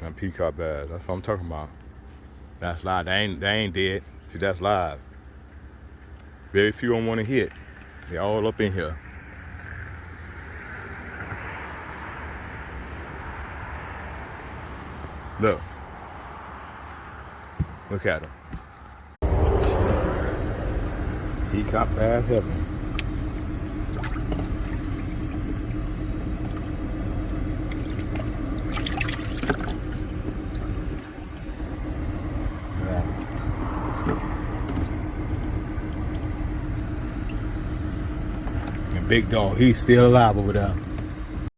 Them peacock bass. That's what I'm talking about. That's live. They ain't dead. See, that's live. Very few of them want to hit. They all up in here. Look. Look at them. Peacock bass heaven. And Big Dog, he's still alive over there.